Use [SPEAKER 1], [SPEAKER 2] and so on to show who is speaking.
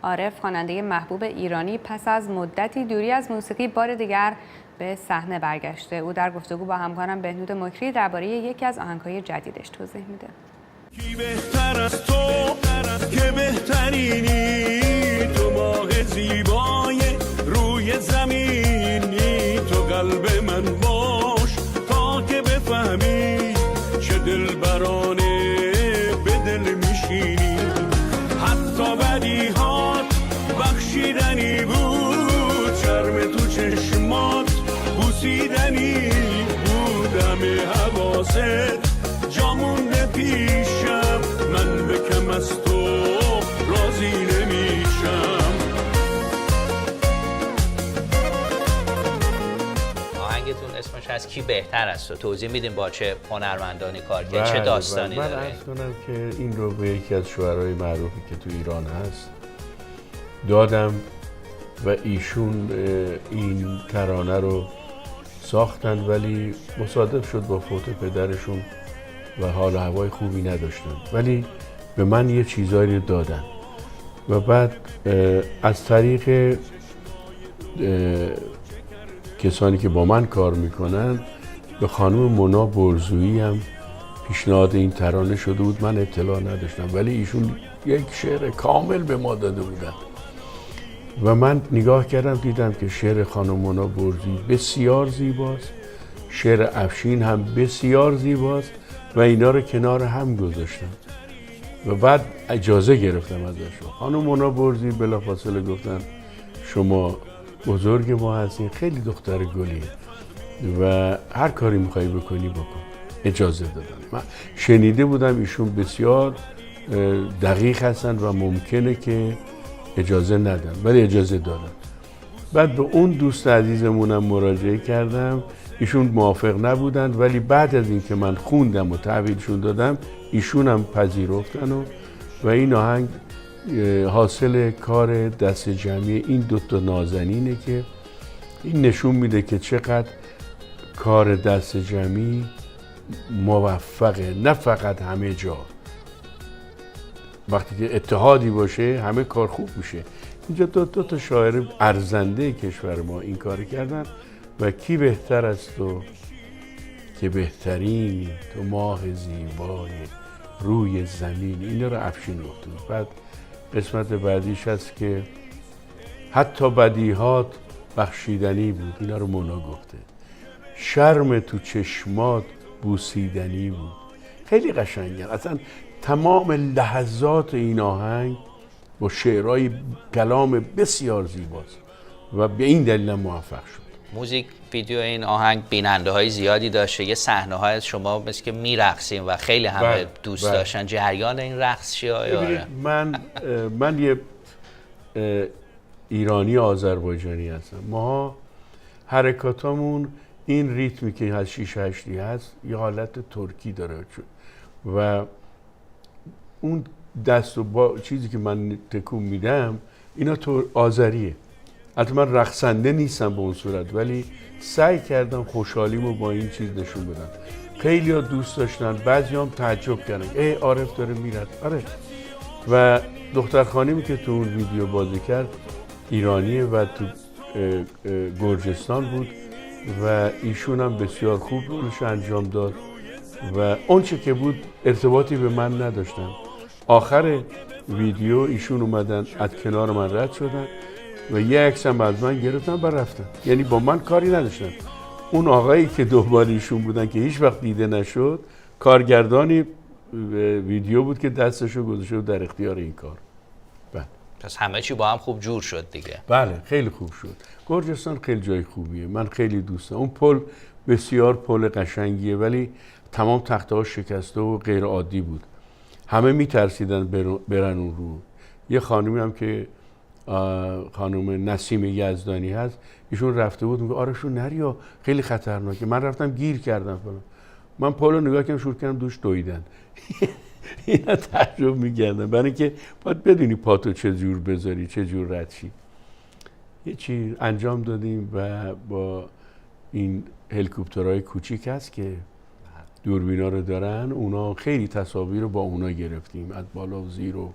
[SPEAKER 1] عارف خواننده محبوب ایرانی پس از مدتی دوری از موسیقی بار دیگر به صحنه برگشته. او در گفتگو با همکارم بهنود مکری درباره یکی از آهنگ‌های جدیدش توضیح میده.
[SPEAKER 2] کی بهتر از تو که بهترینی، تو ماه زیبای روی زمینی، تو قلب من باش تا که بفهمی چه دلبرانه به دل میشینی. حتی بدیهات بخشیدنی بود، شرم تو چشمات بوسیدنی بود، همه حواست جا مونده پیشم، من به کم از تو راضی نمیشم.
[SPEAKER 3] آهنگتون اسمش هست کی بهتر از تو. توضیح میدیم با چه هنرمندانی کار کرد، چه داستانی داره؟
[SPEAKER 4] من عرض کنم که این رو به یکی از شاعرای معروفی که تو ایران هست دادم و ایشون این ترانه رو ساختن، ولی مصادف شد با فوت پدرشون و حال و هوای خوبی نداشتن، ولی به من یه چیزایی رو دادن و بعد از طریق کسانی که با من کار میکنن به خانم مونا برزویی هم پیشنهاد این ترانه شده بود. من اطلاع نداشتم، ولی ایشون یک شعر کامل به ما داده بودن و من نگاه کردم دیدم که شعر خانم مونا برزویی بسیار زیباست، شعر افشین هم بسیار زیباست و اینا رو کنار هم گذاشتم و بعد اجازه گرفتم ازشون. خانم مونا برزویی بلافاصله گفتن شما بزرگ ما هستین، خیلی دختر گلیه و هر کاری میخوایی بکنی بکن. اجازه دادن. من شنیده بودم ایشون بسیار دقیق هستن و ممکنه که اجازه ندن، ولی اجازه دادن. بعد به اون دوست عزیزمونم مراجعه کردم، ایشون موافق نبودن، ولی بعد از اینکه من خوندم و تحویلشون دادم ایشون هم پذیرفتن و این آهنگ حاصل کار دست جمعی این دوتا نازنینه که این نشون میده که چقدر کار دست جمعی موفقه، نه فقط همه جا. وقتی که اتحادی باشه همه کار خوب میشه. اینجا دو تا شاعر ارزنده کشور ما این کار کردن و کی بهتر از تو که بهترینی، تو ماه زیبای روی زمین، اینا رو افشین گفت. بعد قسمت بعدیش هست که حتی بدیهات بخشیدنی بود، اینا رو مونا گفته. شرم تو چشمات بوسیدنی بود. خیلی قشنگه. اصلا تمام لحظات این آهنگ با شعرهای کلام بسیار زیباست و به این دلیل موفق شد.
[SPEAKER 3] موزیک ویدیو این آهنگ بیننده های زیادی داشته. یه صحنه های از شما مثل که میرقصین و خیلی همه دوست داشتن. جریان این رقص چیه آیا؟
[SPEAKER 4] من یه ایرانی آذربایجانی هستم. ما حرکاتامون این ریتمی که هست 6-8 هست یه حالت ترکی داره و اون دست و با چیزی که من تکون میدم اینا تو آذریه. البته من رقصنده نیستم به اون صورت، ولی سعی کردم خوشحالیمو با این چیز نشون بدم. خیلی ها دوست داشتن، بعضی هم تعجب کردن ای عارف داره میرد. آره. و دختر خانمی که تو اون ویدیو بازی کرد ایرانیه و تو گرجستان بود و ایشون هم بسیار خوب رولش انجام داد و اونچه که بود ارتباطی به من نداشتن. آخر ویدیو ایشون اومدن از کنار من رد شدن و یه عکس هم از من گرفتن و رفتن، یعنی با من کاری نداشتن. اون آقایی که دنبال ایشون بودن که هیچ وقت دیده نشد، کارگردانی ویدیو بود که دستشو گذاشته بود در اختیار این کار. بله.
[SPEAKER 3] پس همه چی با هم خوب جور شد دیگه.
[SPEAKER 4] بله خیلی خوب شد. گرجستان خیلی جای خوبیه، من خیلی دوست دارم. اون پل بسیار پل قشنگیه ولی تمام تخته‌ها شکسته و غیر عادی بود. همه میترسیدن برن اون رو. یه خانمی هم که خانم نسیم یزدانی هست، ایشون رفته بود میگه آرشون نریا خیلی خطرناکه. من رفتم گیر کردم فلان. من پولو نگاه کردم شروع کردم دوش دویدن. اینا تعجب می‌کردن، برای اینکه باید بدونی پاتو چه جور بذاری، چه جور رد شی. یه چی انجام دادیم و با این هلیکوپترهای کوچیک هست که دوربینا رو دارن، اونا خیلی تصاویر رو با اونا گرفتیم از بالا و زیر و